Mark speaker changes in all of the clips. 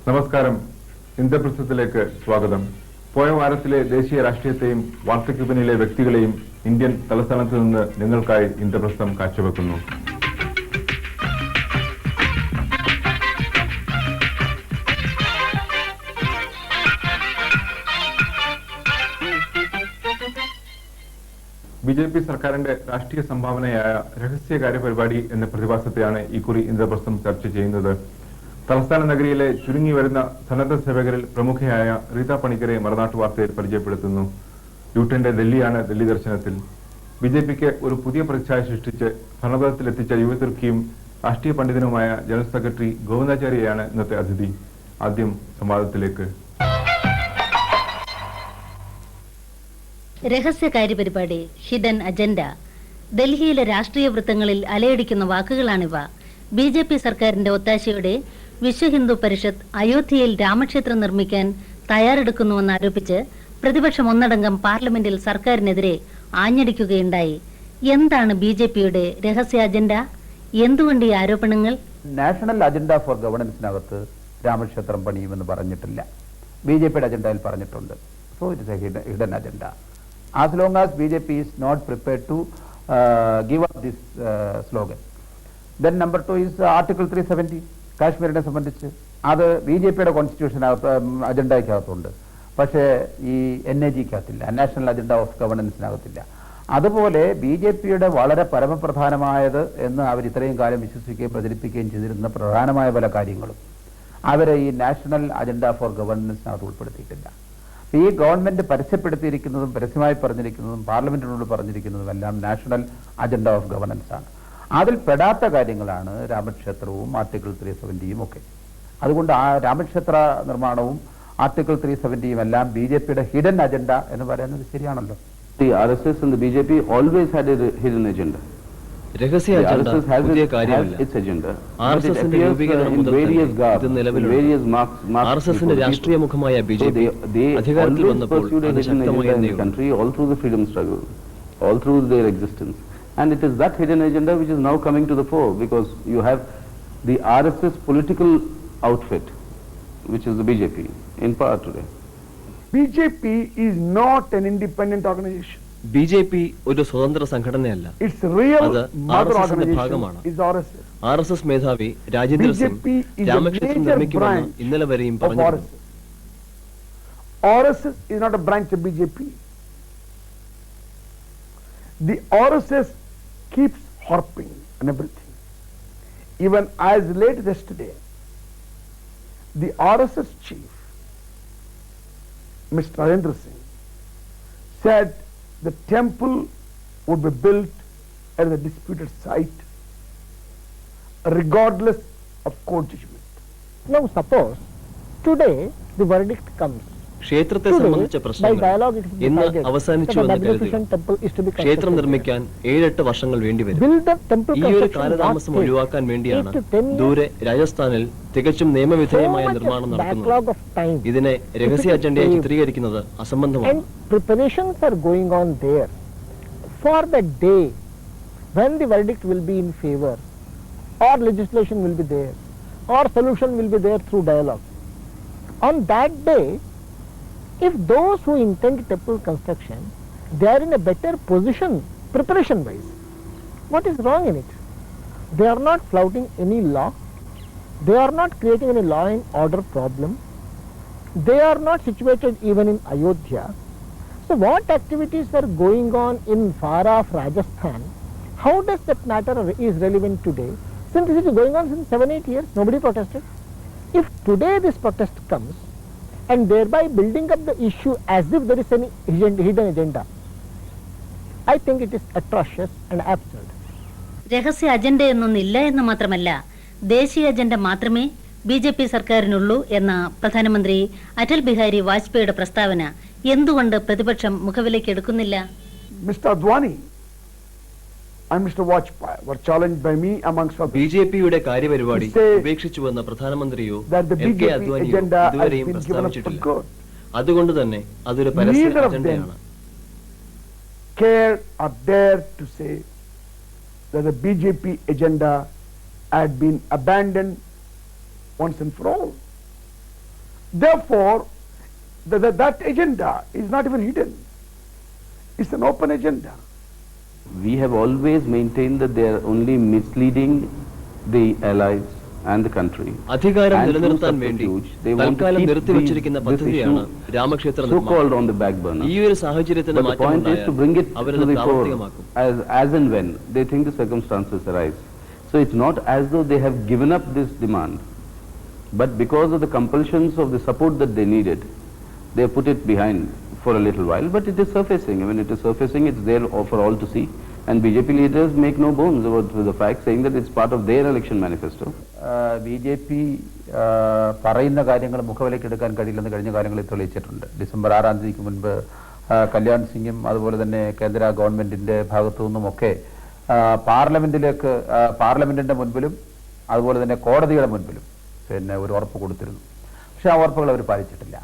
Speaker 1: നമസ്കാരം. ഇന്ദ്രപ്രസ്ഥത്തിലേക്ക് സ്വാഗതം. പോയ വാരത്തിലെ ദേശീയ രാഷ്ട്രീയത്തെയും വാർത്തയ്ക്ക് പിന്നിലെ വ്യക്തികളെയും ഇന്ത്യൻ തലസ്ഥാനത്ത് നിന്ന് നിങ്ങൾക്കായി ഇന്ദ്രപ്രസ്ഥം കാഴ്ചവെക്കുന്നു. ബി.ജെ.പി. സർക്കാരിന്റെ രാഷ്ട്രീയ സംഭാവനയായ രഹസ്യകാര്യ പരിപാടി എന്ന പ്രതിഭാസത്തെയാണ് ഇക്കുറി ഇന്ദ്രപ്രസ്ഥം ചർച്ച ചെയ്യുന്നത്. തലസ്ഥാന നഗരിയിലെ ചുരുങ്ങി വരുന്ന സന്നദ്ധ സേവകരിൽ പ്രമുഖയായ റീത പണിക്കരെ മറുനാട്ടു വാർത്തയിൽ പരിചയപ്പെടുത്തുന്നു. യൂട്ടന്റെ ഡൽഹി ദർശനത്തിൽ ബി.ജെ.പിക്ക് ഒരു പുതിയ പ്രതിച്ഛായ സൃഷ്ടിച്ച് ഭരണപഥത്തിലെത്തിച്ച യുവതുർക്കിയും രാഷ്ട്രീയ പണ്ഡിതനുമായ ജനറൽ സെക്രട്ടറി ഗോവിന്ദാചാര്യയാണ് ഇന്നത്തെ അതിഥി. ആദ്യം സംവാദത്തിലേക്ക്.
Speaker 2: രഹസ്യകാര്യ പരിപാടി, ഹിഡൻ അജണ്ട. ഡൽഹിയിലെ രാഷ്ട്രീയ വൃത്തങ്ങളിൽ അലയടിക്കുന്ന വാക്കുകളാണിവ. ബി.ജെ.പി. സർക്കാരിന്റെ ഒത്താശയോടെ വിശ്വ ഹിന്ദു പരിഷത്ത് അയോധ്യയിൽ രാമക്ഷേത്രം നിർമ്മിക്കാൻ തയ്യാറെടുക്കുന്നുവെന്നാരോപിച്ച് പ്രതിപക്ഷം ഒന്നടങ്കം പാർലമെന്റിൽ സർക്കാരിനെതിരെ ആഞ്ഞടിക്കുകയുണ്ടായി. എന്താണ് ബി.ജെ.പിയുടെ രഹസ്യ അജണ്ട? എന്തുകൊണ്ട് ഈ ആരോപണങ്ങൾ?
Speaker 3: നാഷണൽ അജണ്ട ഫോർ ഗവർണൻസിനകത്ത് രാമക്ഷേത്രം പണിയുമെന്ന് പറഞ്ഞിട്ടില്ല. ബി.ജെ.പിയുടെ അജണ്ടയിൽ പറഞ്ഞിട്ടുണ്ട്. So it is A hidden agenda. As long as BJP is not prepared to give up this slogan. Then number 2 is Article 370, കാശ്മീരിനെ സംബന്ധിച്ച്. അത് ബി.ജെ.പിയുടെ കോൺസ്റ്റിറ്റ്യൂഷനകത്ത് അജണ്ടയ്ക്കകത്തുണ്ട്, പക്ഷേ ഈ NAG-ക്കകത്തില്ല, നാഷണൽ അജണ്ട ഓഫ് ഗവർണൻസിനകത്തില്ല. അതുപോലെ ബി.ജെ.പിയുടെ വളരെ പരമപ്രധാനമായത് എന്ന് അവർ ഇത്രയും കാലം വിശ്വസിക്കുകയും പ്രചരിപ്പിക്കുകയും ചെയ്തിരുന്ന പ്രധാനമായ പല കാര്യങ്ങളും അവരെ ഈ നാഷണൽ അജണ്ട ഫോർ ഗവർണൻസിനകത്ത് ഉൾപ്പെടുത്തിയിട്ടില്ല. ഈ ഗവൺമെന്റ് പരസ്യപ്പെടുത്തിയിരിക്കുന്നതും പരസ്യമായി പറഞ്ഞിരിക്കുന്നതും പാർലമെന്റിനോട് പറഞ്ഞിരിക്കുന്നതും എല്ലാം നാഷണൽ അജണ്ട ഓഫ് ഗവർണൻസ് ആണ്. അതിൽ പെടാത്ത കാര്യങ്ങളാണ് രാമക്ഷേത്രവും ആർട്ടിക്കിൾ 370യും ഒക്കെ. അതുകൊണ്ട് ആ രാമക്ഷേത്ര നിർമ്മാണവും ആർട്ടിക്കിൾ 370യും എല്ലാം ബി.ജെ.പിയുടെ ഹിഡൻ അജണ്ട എന്ന് പറയുന്നത് ശരിയാണല്ലോ.
Speaker 4: The RSS and the BJP always had a hidden agenda.
Speaker 5: രഹസ്യ അജണ്ട പുതിയ കാര്യമല്ല. ആർഎസ്എസിന്റെ രൂപീകരണം മുതൽ ഇത് നിലവിലുണ്ട്. ആർഎസ്എസിന്റെ രാഷ്ട്രീയ മുഖമായ ബി.ജെ.പി. അധികാരത്തിൽ വന്നപ്പോൾ അത് ശക്തമായി
Speaker 4: all through the freedom struggle, all through their existence, and it is that hidden agenda which is now coming to the fore, because you have the RSS political outfit, which is the BJP in power today.
Speaker 6: BJP is not an independent organization.
Speaker 5: BJP. ഒരു സ്വതന്ത്ര സംഘടനയല്ല. അത് ആർഎസ്എസിന്റെ ഭാഗമാണ്. RSS മേധാവി രാജേന്ദ്ര സിംഗ് രാമക്ഷേത്രം നിർമ്മിക്കുമെന്ന് ഇന്നലെ വരെയും പറഞ്ഞിരുന്നു.
Speaker 6: RSS is not a branch of BJP. The RSS keeps harping on everything. Even as late as yesterday, the RSS chief, Mr. Rajendra Singh, said the temple would be built at the disputed site regardless of court judgment.
Speaker 7: Now suppose today the verdict comes.
Speaker 5: ക്ഷേത്രത്തെ സംബന്ധിച്ച പ്രശ്നങ്ങൾ ഇന്ന് അവസാനിച്ചുവെന്ന് കരുതുക. ക്ഷേത്രം നിർമ്മിക്കാൻ 7-8 വർഷങ്ങൾ വേണ്ടിവരും. ഈ ഒരു കാലതാമസം ഒഴിവാക്കാൻ വേണ്ടിയാണ് ദൂരെ രാജസ്ഥാനിൽ തികച്ചും നിയമവിധേയമായ നിർമ്മാണം നടക്കുന്നത്. ഇതിനെ രഹസ്യ അജണ്ടയായി ചിത്രീകരിക്കുന്നത് അസംബന്ധമാണ്.
Speaker 7: Preparations are going on there for the day when the verdict will be in favor, or legislation will be there, or solution will be there through dialogue. On that day, if those who intend temple construction, they are in a better position preparation wise, what is wrong in it? They are not flouting any law, they are not creating any law and order problem, they are not situated even in Ayodhya. So what activities were going on in far off Rajasthan? How does that matter is relevant today? Since this is going on since 7-8 years, nobody protested. If today this protest comes and thereby building up the issue as if there is any hidden agenda, I think it is atrocious and absurd.
Speaker 2: രഹസ്യ agenda എന്നൊന്നില്ല എന്ന് മാത്രമല്ല, ദേശീയ agenda മാത്രമേ BJP. സർക്കാരിനുള്ളൂ എന്ന പ്രധാനമന്ത്രി അടൽ ബിഹാരി വാജ്പേയിയുടെ പ്രസ്താവന എന്തുകൊണ്ട് പ്രതിപക്ഷം മുഖവിലേക്ക് എടുക്കുന്നില്ല?
Speaker 6: Mr. Advani and Mr. Vajpayee were challenged by me amongst others.
Speaker 5: ബി.ജെ.പിയുടെ കാര്യപരിപാടി ഉപേക്ഷിച്ചുവെന്ന പ്രധാനമന്ത്രിയോ എ.കെ. അദ്വാനിയോ ഇതുവരെയും പ്രസ്താവിച്ചിട്ടില്ല. അതുകൊണ്ട് തന്നെ അതൊരു പരസ്യ അജണ്ടയാണ്.
Speaker 6: Care or dare to say that the BJP agenda had been abandoned once and for all. Therefore, that agenda is not even hidden. It's an open agenda.
Speaker 4: We have always maintained that they are only misleading the allies and the country.
Speaker 5: അധികാരം
Speaker 4: And through
Speaker 5: നിലനിർത്താൻ വേണ്ടി
Speaker 4: subterfuge, they want to
Speaker 5: തൽക്കാലം
Speaker 4: keep
Speaker 5: നിർത്തിവച്ചിരിക്കുന്ന
Speaker 4: this
Speaker 5: പദ്ധതിയാണ്
Speaker 4: issue
Speaker 5: രാമക്ഷേത്ര നിർമ്മാണം.
Speaker 4: so-called on the back burner.
Speaker 5: ഈ ഒരു സാഹചര്യത്തിന്
Speaker 4: But the point is to bring it to
Speaker 5: അവരത്
Speaker 4: the fore
Speaker 5: പ്രാവർത്തികമാക്കും.
Speaker 4: as and when they think the circumstances arise. So it's not as though they have given up this demand, but because of the compulsions of the support that they needed, they have put it behind for a little while. But it is surfacing. When it is surfacing, it's there for all to see. And BJP leaders make no bones about the fact, saying that it's part of their election manifesto.
Speaker 3: BJP പറയുന്ന കാര്യങ്ങൾ മുഖവിലക്കെടുക്കാൻ കഴിയില്ലെന്ന് കഴിഞ്ഞ കാലങ്ങളിൽ തെളിയിച്ചിട്ടുണ്ട്. December 6-ാം തീയതിക്ക് മുൻപ് കല്യാൺ സിംഗും അതുപോലെ തന്നെ കേന്ദ്ര ഗവൺമെന്റിന്റെ ഭാഗത്തു നിന്നുമൊക്കെ പാർലമെന്റിന്റെ മുൻപിലും അതുപോലെ തന്നെ കോടതിയുടെ മുൻപിലും പിന്നെ ഒരു ഉറപ്പ് കൊടുത്തിരുന്നു. പക്ഷെ ആ ഉറപ്പുകൾ അവർ പാലിച്ചിട്ടില്ല.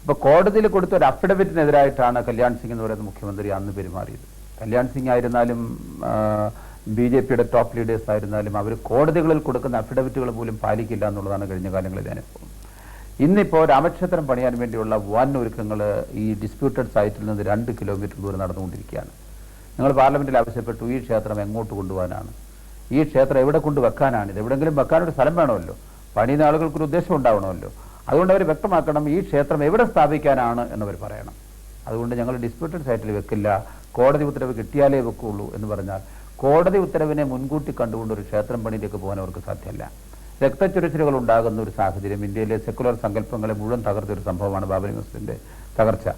Speaker 3: അപ്പോൾ കോടതിയിൽ കൊടുത്ത ഒരു അഫിഡവിറ്റിനെതിരായിട്ടാണ് കല്യാൺ സിംഗ് എന്ന് പറയുന്ന മുഖ്യമന്ത്രി അന്ന് പെരുമാറിയത്. കല്യാൺ സിംഗ് ആയിരുന്നാലും BJPയുടെ ടോപ്പ് ലീഡേഴ്സ് ആയിരുന്നാലും അവർ കോടതികളിൽ കൊടുക്കുന്ന അഫിഡവിറ്റുകൾ പോലും പാലിക്കില്ല എന്നുള്ളതാണ് കഴിഞ്ഞ കാലങ്ങളിലെ അനുഭവം. ഇന്നിപ്പോൾ രാമക്ഷേത്രം പണിയാൻ വേണ്ടിയുള്ള വൻ ഒരുക്കങ്ങൾ ഈ ഡിസ്പ്യൂട്ടഡ് സൈറ്റിൽ നിന്ന് 2 കിലോമീറ്റർ ദൂരം നടന്നുകൊണ്ടിരിക്കുകയാണ്. ഞങ്ങൾ പാർലമെന്റിൽ ആവശ്യപ്പെട്ടു ഈ ക്ഷേത്രം എങ്ങോട്ട് കൊണ്ടുപോകാനാണ്, ഈ ക്ഷേത്രം എവിടെ കൊണ്ടുവെക്കാനാണ്, ഇത് എവിടെയെങ്കിലും വെക്കാനൊരു സ്ഥലം വേണമല്ലോ, പണിയുന്ന ആളുകൾക്കൊരു ഉദ്ദേശം ഉണ്ടാവണമല്ലോ. അതുകൊണ്ട് അവർ വ്യക്തമാക്കണം ഈ ക്ഷേത്രം എവിടെ സ്ഥാപിക്കാനാണ് എന്നവർ പറയണം. അതുകൊണ്ട് ഞങ്ങൾ ഡിസ്പ്യൂട്ടഡ് സൈറ്റിൽ വെക്കില്ല, കോടതി ഉത്തരവ് കിട്ടിയാലേ വെക്കുള്ളൂ എന്ന് പറഞ്ഞാൽ കോടതി ഉത്തരവിനെ മുൻകൂട്ടി കണ്ടുകൊണ്ട് ഒരു ക്ഷേത്രം പണിയിലേക്ക് പോകാൻ അവർക്ക് സാധ്യമല്ല. രക്തച്ചൊരിച്ചിലുകൾ ഉണ്ടാകുന്ന ഒരു സാഹചര്യം ഇന്ത്യയിലെ സെക്കുലർ സങ്കല്പങ്ങളെ മുഴുവൻ തകർത്തയൊരു സംഭവമാണ് ബാബരി മസ്ജിദിന്റെ തകർച്ച.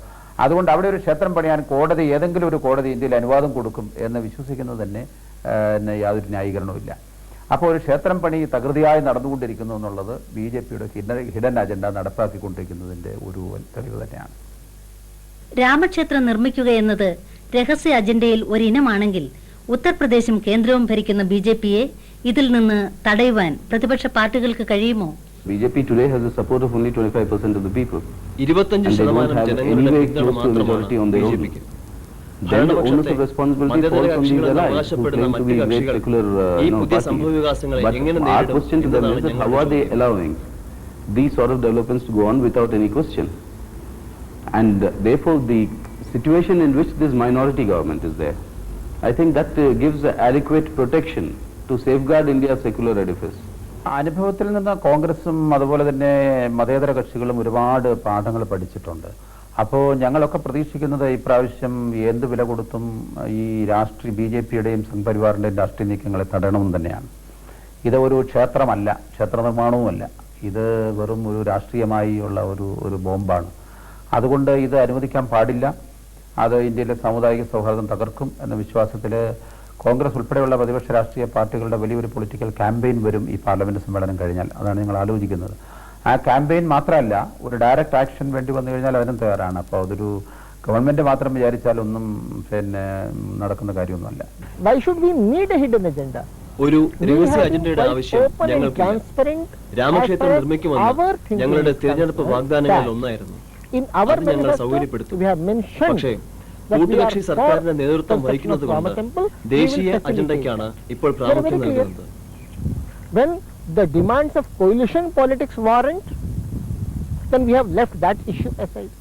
Speaker 3: അതുകൊണ്ട് അവിടെ ഒരു ക്ഷേത്രം പണിയാൻ കോടതി ഏതെങ്കിലും ഒരു കോടതി ഇന്ത്യയിൽ അനുവാദം കൊടുക്കും എന്ന് വിശ്വസിക്കുന്നത് തന്നെ യാതൊരു ന്യായീകരണവുമില്ല. അപ്പോൾ ഒരു ക്ഷേത്രം പണി തകൃതിയായി നടന്നുകൊണ്ടിരിക്കുന്നു എന്നുള്ളത് BJPയുടെ ഹിഡൻ അജണ്ട നടപ്പാക്കിക്കൊണ്ടിരിക്കുന്നതിന്റെ ഒരു തെളിവ് തന്നെയാണ്.
Speaker 2: രാമക്ഷേത്രം നിർമ്മിക്കുക എന്നത് രഹസ്യ അജണ്ടയിൽ ഒരിനമാണെങ്കിൽ ഉത്തർപ്രദേശും കേന്ദ്രവും ഭരിക്കുന്ന BJPയെ ഇതിൽ നിന്ന് തടയുവാൻ പ്രതിപക്ഷ പാർട്ടികൾക്ക് കഴിയുമോ?
Speaker 4: BJP today has the support of only 25% of the people.
Speaker 5: 25% ജനങ്ങളുടെ പിന്തുണ മാത്രമാണ് BJPക്ക്.
Speaker 4: Then the onus of responsibility falls on these allies who claim to be great secular parties. But our question to them is that how are they allowing these sort of developments to go on without any question? And therefore the situation in which this minority government is there, I think that gives adequate protection to safeguard India's secular edifice.
Speaker 3: അനുഭവത്തിൽ നിന്ന് കോൺഗ്രസും അതുപോലെ തന്നെ മതേതര കക്ഷികളും ഒരുപാട് പാഠങ്ങൾ പഠിച്ചിട്ടുണ്ട്. അപ്പോൾ ഞങ്ങളൊക്കെ പ്രതീക്ഷിക്കുന്നത് ഇപ്രാവശ്യം എന്ത് വില കൊടുത്തും ഈ BJPയുടെയും സംഘപരിവാറിന്റെയും രാഷ്ട്രീയ നീക്കങ്ങളെ തടയണമെന്ന് തന്നെയാണ്. ഇത് ഒരു ക്ഷേത്രമല്ല, ക്ഷേത്ര നിർമ്മാണവുമല്ല, ഇത് വെറും ഒരു രാഷ്ട്രീയമായി ഉള്ള ഒരു ബോംബാണ്. അതുകൊണ്ട് ഇത് അനുവദിക്കാൻ പാടില്ല. അത് ഇന്ത്യയിലെ സാമുദായിക സൗഹാർദ്ദം തകർക്കും എന്ന വിശ്വാസത്തിൽ കോൺഗ്രസ് ഉൾപ്പെടെയുള്ള പ്രതിപക്ഷ രാഷ്ട്രീയ പാർട്ടികളുടെ വലിയൊരു പൊളിറ്റിക്കൽ ക്യാമ്പയിൻ വരും ഈ പാർലമെന്റ് സമ്മേളനം കഴിഞ്ഞാൽ. അതാണ് ഞങ്ങൾ ആലോചിക്കുന്നത്. ആ ക്യാമ്പയിൻ മാത്രമല്ല, ഒരു ഡയറക്റ്റ് ആക്ഷൻ വേണ്ടി വന്നു കഴിഞ്ഞാൽ അതിനും തയ്യാറാണ്. അപ്പോൾ അതൊരു ഗവൺമെന്റ് മാത്രം വിചാരിച്ചാലൊന്നും പിന്നെ നടക്കുന്ന കാര്യമൊന്നുമല്ല.
Speaker 7: Why should we need a hidden agenda?
Speaker 5: ഒരു രഹസ്യ അജണ്ടയുടെ ആവശ്യം ഞങ്ങൾക്കില്ല. രാമക്ഷേത്രം നിർമ്മിക്കുമെന്ന് ഞങ്ങളുടെ തിരഞ്ഞെടുപ്പ് വാഗ്ദാനങ്ങളിൽ ഒന്നായിരുന്നു. അത് ഞങ്ങൾ സൗകര്യപ്പെടുത്തും. പക്ഷേ കൂട്ടുകക്ഷി സർക്കാരിന്റെ നേതൃത്വം വഹിക്കുന്നത് കൊണ്ട് ദേശീയ അജണ്ടയ്ക്കാണ് ഇപ്പോൾ പ്രാമുഖ്യം നൽകുന്നത്.
Speaker 7: When the demands of coalition politics warrant, then we have left that issue aside.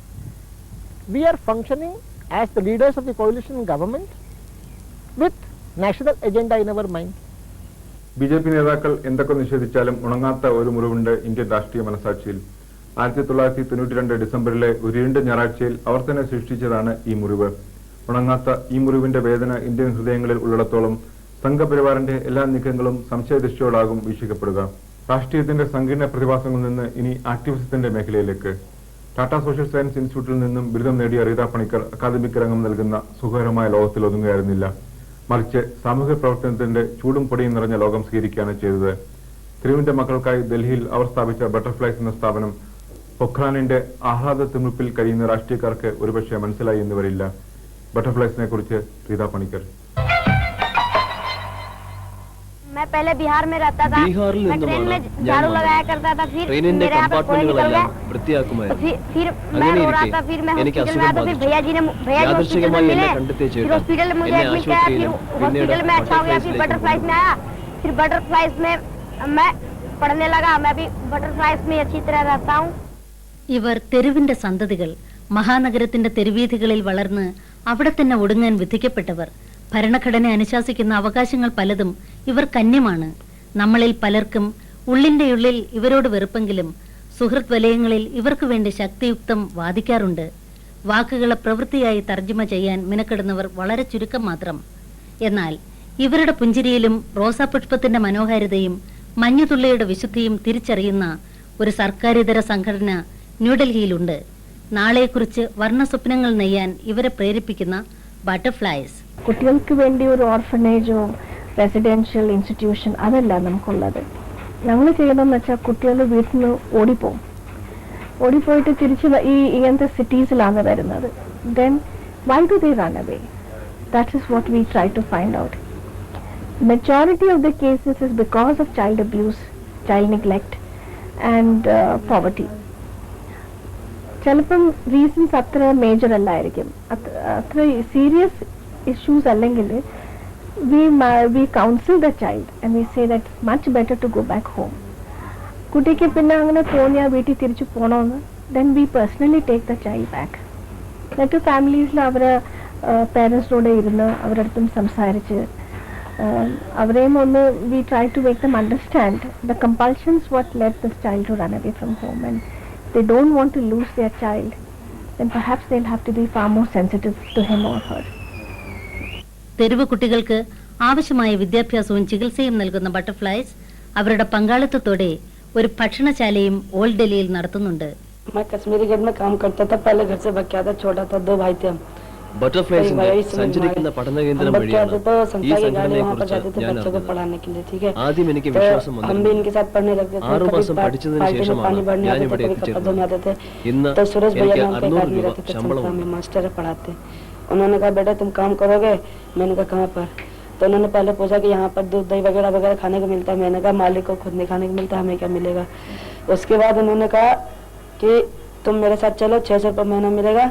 Speaker 7: We are functioning as the leaders of the coalition government with national agenda in our mind.
Speaker 1: BJP നേതാക്കൾ എന്തൊക്കെ നിഷേധിച്ചാലും ഉണങ്ങാത്ത ഒരു മുറിവുണ്ട് Indian രാഷ്ട്രീയ മനസാക്ഷിയിൽ. 1992 ഡിസംബറിലെ ഒരു ഇരുണ്ട ഞായറാഴ്ചയിൽ അവർ തന്നെ സൃഷ്ടിച്ചതാണ് ഈ മുറിവ്. ഉണങ്ങാത്ത ഈ മുറിവിന്റെ വേദന ഇന്ത്യൻ ഹൃദയങ്ങളിൽ ഉള്ളിടത്തോളം സംഘപരിവാറിന്റെ എല്ലാ നീക്കങ്ങളും സംശയദൃഷ്ടിയോടാകും വീക്ഷിക്കപ്പെടുക. രാഷ്ട്രീയത്തിന്റെ സങ്കീർണ പ്രതിഭാസങ്ങളിൽ നിന്ന് ഇനി ആക്ടിവിസത്തിന്റെ മേഖലയിലേക്ക്. ടാറ്റ സോഷ്യൽ സയൻസ് ഇൻസ്റ്റിറ്റ്യൂട്ടിൽ നിന്നും ബിരുദം നേടിയ റീത പണിക്കർ അക്കാദമിക് രംഗം നൽകുന്ന സുഖകരമായ ലോകത്തിൽ ഒതുങ്ങുകയായിരുന്നില്ല. മറിച്ച് സാമൂഹ്യ പ്രവർത്തനത്തിന്റെ ചൂടും പൊടിയും നിറഞ്ഞ ലോകം സ്വീകരിക്കുകയാണ് ചെയ്തത്. തിരുവിന്റെ മക്കൾക്കായി ഡൽഹിയിൽ അവർ സ്ഥാപിച്ച ബട്ടർഫ്ലൈസ് എന്ന സ്ഥാപനം പൊഖ്രാനിന്റെ ആഹ്ലാദ തിമിർപ്പിൽ കഴിയുന്ന രാഷ്ട്രീയക്കാർക്ക് ഒരുപക്ഷെ മനസ്സിലായി എന്ന് വരില്ല. ബട്ടർഫ്ലൈസിനെ കുറിച്ച് റീത പണിക്കർ.
Speaker 8: मैं पहले बिहार में रहता था, मैं ट्रेन में झाड़ू लगाया करता था, फिर मेरे यहाँ पर कोई निकल गया, फिर मैं रो रहा था, फिर मैं हॉस्पिटल में आया तो फिर भैया जी हॉस्पिटल में मिले, फिर हॉस्पिटल में मुझे एडमिट किया, फिर हॉस्पिटल में अच्छा हो गया, फिर बटरफ्लाइज में आया, फिर बटरफ्लाइज में मैं पढ़ने लगा. मैं भी बटरफ्लाइज में अच्छी तरह रहता हूँ.
Speaker 2: ഇവർ തെരുവിന്റെ സന്തതികൾ, മഹാനഗരത്തിന്റെ തെരുവീഥികളിൽ വളർന്ന് അവിടെ തന്നെ ഒടുങ്ങാൻ വിധിക്കപ്പെട്ടവർ. ഭരണഘടന അനുശാസിക്കുന്ന അവകാശങ്ങൾ പലതും ഇവർ കന്യമാണ്. നമ്മളിൽ പലർക്കും ഉള്ളിന്റെ ഉള്ളിൽ ഇവരോട് വെറുപ്പെങ്കിലും സുഹൃത്ത് വലയങ്ങളിൽ ഇവർക്ക് വേണ്ടി ശക്തിയുക്തം വാദിക്കാറുണ്ട്. വാക്കുകളെ പ്രവൃത്തിയായി തർജ്ജമ ചെയ്യാൻ മിനക്കെടുന്നവർ വളരെ ചുരുക്കം മാത്രം. എന്നാൽ ഇവരുടെ പുഞ്ചിരിയിലും റോസാപുഷ്പത്തിന്റെ മനോഹാരിതയും മഞ്ഞുതുള്ളിയുടെ വിശുദ്ധിയും തിരിച്ചറിയുന്ന ഒരു സർക്കാരിതര സംഘടന ന്യൂഡൽഹിയിലുണ്ട്. നാളെക്കുറിച്ച് വർണ്ണ സ്വപ്നങ്ങൾ നെയ്യാൻ ഇവരെ പ്രേരിപ്പിക്കുന്ന ബട്ടർഫ്ലൈസ്.
Speaker 9: കുട്ടികൾക്ക് വേണ്ടി ഒരു ഓർഫനേജോ റെസിഡൻഷ്യൽ ഇൻസ്റ്റിറ്റ്യൂഷൻ അതല്ല നമുക്കുള്ളത്. ഞങ്ങൾ ചെയ്യണമെന്ന് വെച്ചാൽ കുട്ടികൾ വീട്ടിൽ നിന്ന് ഓടിപ്പോയിട്ട് തിരിച്ച് ഇങ്ങനത്തെ സിറ്റീസിലാണ് വരുന്നത്. Then why do they run away? That is what we try to find out. Majority of the cases is because of child abuse, child neglect and poverty. ചിലപ്പം റീസൺസ് അത്ര മേജർ അല്ലായിരിക്കും, അത്ര സീരിയസ് ഇഷ്യൂസ് അല്ലെങ്കിൽ we counsel the child and we say that it's much better to go back home. കുട്ടിക്ക് പിന്നെ അങ്ങനെ തോന്നിയാൽ വീട്ടിൽ തിരിച്ചു പോകണമെന്ന്, then we personally take the child back. മറ്റു ഫാമിലീസിൽ അവരെ പേരൻസിനോട് ഇരുന്ന് അവരുടെ അടുത്തും സംസാരിച്ച് അവരെയും ഒന്ന് we try to make them understand the compulsions what led this child to run away from home, and they don't want to lose their child, then perhaps they'll have to be far more sensitive to him or her.
Speaker 2: തെരുവ് കുട്ടികൾക്ക് ആവശ്യമായ വിദ്യാഭ്യാസവും ചികിത്സയും നൽകുന്ന butterflies അവരുടെ പങ്കാളിത്തത്തോടെ ഒരു ഭക്ഷണശാലയും old ഡൽഹിയിൽ നടത്തുന്നുണ്ട്.
Speaker 10: मैं कश्मीरी गेट में काम करता था, पहले घर से बच्चा था, छोटा था, 2 भाई थे हम.
Speaker 5: ബട്ടർഫ്ലൈസിന്റെ സഞ്ചരിക്കുന്ന പഠന കേന്ദ്രം വഴിയാണ് ഈ സംഘടനയെക്കുറിച്ച് ഞാൻ അറിഞ്ഞത്. ആദ്യം എനിക്ക് വിശ്വാസം വന്നിരുന്നു. 6 മാസം പഠിച്ചതിന് ശേഷമാണ് ഞാൻ ഇവിടെ എത്തിച്ചേർന്നത്. ഇന്ന് എനിക്ക് 600 രൂപ ശമ്പളമുണ്ട്.
Speaker 10: उन्होंने कहा बेटा तुम काम करोगे? मैंने कहा कहाँ पर? तो उन्होंने पहले पूछा कि यहाँ पर दूध दही वगैरह वगैरह खाने को मिलता है. मैंने कहा मालिक को खुद नहीं खाने को मिलता, हमें क्या मिलेगा. उसके बाद उन्होंने कहा कि तुम मेरे साथ चलो, 600 रुपये महीना मिलेगा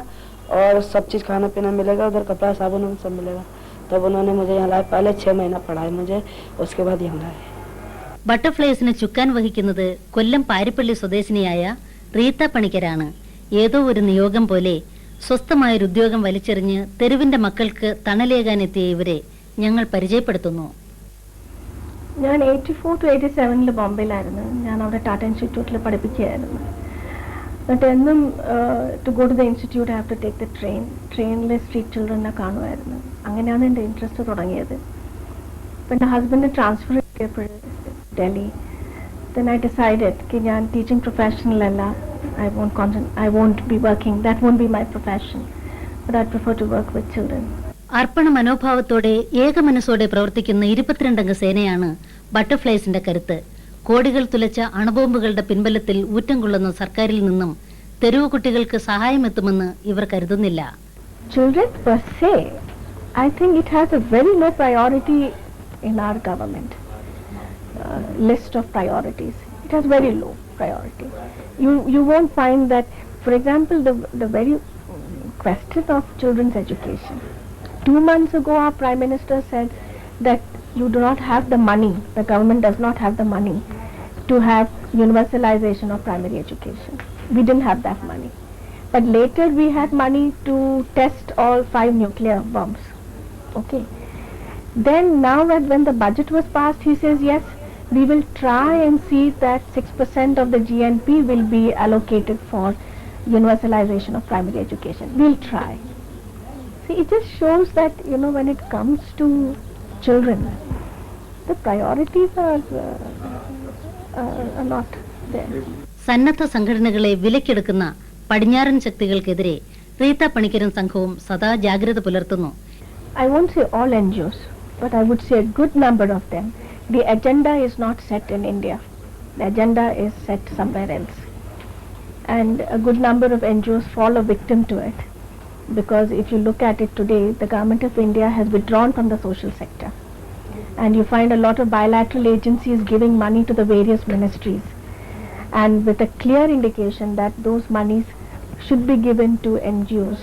Speaker 10: और सब चीज़ खाना पीना मिलेगा, उधर कपड़ा साबुन सब मिलेगा. तब उन्होंने मुझे यहाँ लाया. पहले 6 महीना पढ़ाया मुझे, उसके बाद यहाँ लाए.
Speaker 2: ബട്ടർഫ്ലൈസിന് ചുക്കാൻ വഹിക്കുന്നത് കൊല്ലം പാരിപ്പള്ളി സ്വദേശിനിയായ റീത്ത പണിക്കരാണ്. ഏതോ ഒരു നിയോഗം പോലെ സ്വസ്ഥമായൊരു ഉദ്യോഗം വലിച്ചെറിഞ്ഞ് തെരുവിന്റെ മക്കൾക്ക് തണലേകാനെത്തിയ ഇവരെ ഞങ്ങൾ പരിചയപ്പെടുത്തുന്നു.
Speaker 9: ഞാൻ 84 to 87 ബോംബെയിലായിരുന്നു. ഞാൻ അവിടെ ടാറ്റ ഇൻസ്റ്റിറ്റ്യൂട്ടിൽ പഠിപ്പിക്കുകയായിരുന്നു. എന്നിട്ട് എന്നും to go to the institute I have to take the ട്രെയിനിൽ സ്ട്രീറ്റ് ചിൽഡ്രനെ കാണുമായിരുന്നു. അങ്ങനെയാണ് എൻ്റെ ഇൻട്രസ്റ്റ് തുടങ്ങിയത്. പിന്നെ ഹസ്ബൻഡ് ട്രാൻസ്ഫർ ചെയ്തപ്പോൾ ഡൽഹി, then I decided कि ഞാൻ ടീച്ചിങ് പ്രൊഫഷണൽ അല്ല, I won't be working, that won't be my profession, but I prefer to work with children.
Speaker 2: അർപ്പണ മനോഭാവത്തോടെ ഏകമനസ്സോടെ പ്രവർത്തിക്കുന്ന 22 അംഗ സേനയാണ് ബട്ടർഫ്ലൈസിന്റെ കരുത്ത്. കോടികൾ തുലച്ച അണുബോംബുകളുടെ പിൻബലത്തിൽ ഊറ്റം കൊള്ളുന്ന സർക്കാരിൽ നിന്നും തെരുവ് കുട്ടികൾക്ക് സഹായമെത്തുമെന്ന് ഇവർ കരുതുന്നില്ല.
Speaker 9: Children per se, I think it has a very low priority in our government list of priorities. It has very low priority. You won't find that, for example, the very question of children's education. 2 months ago our Prime Minister said that you do not have the money, the government does not have the money to have universalization of primary education. We didn't have that money. But later we had money to test all 5 nuclear bombs. Okay. Then now when the budget was passed, he says yes, we will try and see that 6% of the GNP will be allocated for universalization of primary education. We'll try. See, it just shows that, when it comes to children, the priorities are not there.
Speaker 2: സന്നദ്ധ സംഘടനകളെ വിലക്കെടുക്കുന്ന പടിഞ്ഞാറൻ ശക്തികൾക്കെതിരെ റീത്ത പണിക്കരും സംഘവും സദാ ജാഗ്രത പുലർത്തുന്നു.
Speaker 9: I won't say all NGOs, but I would say a good number of them. The agenda is not set in India. The agenda is set somewhere else. And a good number of NGOs fall a victim to it. Because if you look at it today, the government of India has withdrawn from the social sector. And you find a lot of bilateral agencies giving money to the various ministries. And with a clear indication that those monies should be given to NGOs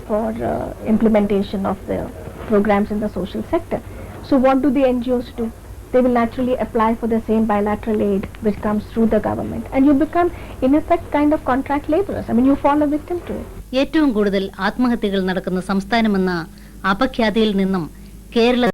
Speaker 9: for implementation of the programs in the social sector. So what do the NGOs do? they will naturally apply for the same bilateral aid which comes through the government, and you become in effect kind of contract laborers. I mean, you fall a victim to it.
Speaker 2: ഏറ്റവും കൂടുതൽ ആത്മഹത്യകൾ നടക്കുന്ന സംസ്ഥാനമെന്ന അപഖ്യാതിയിൽ നിന്നും കേരള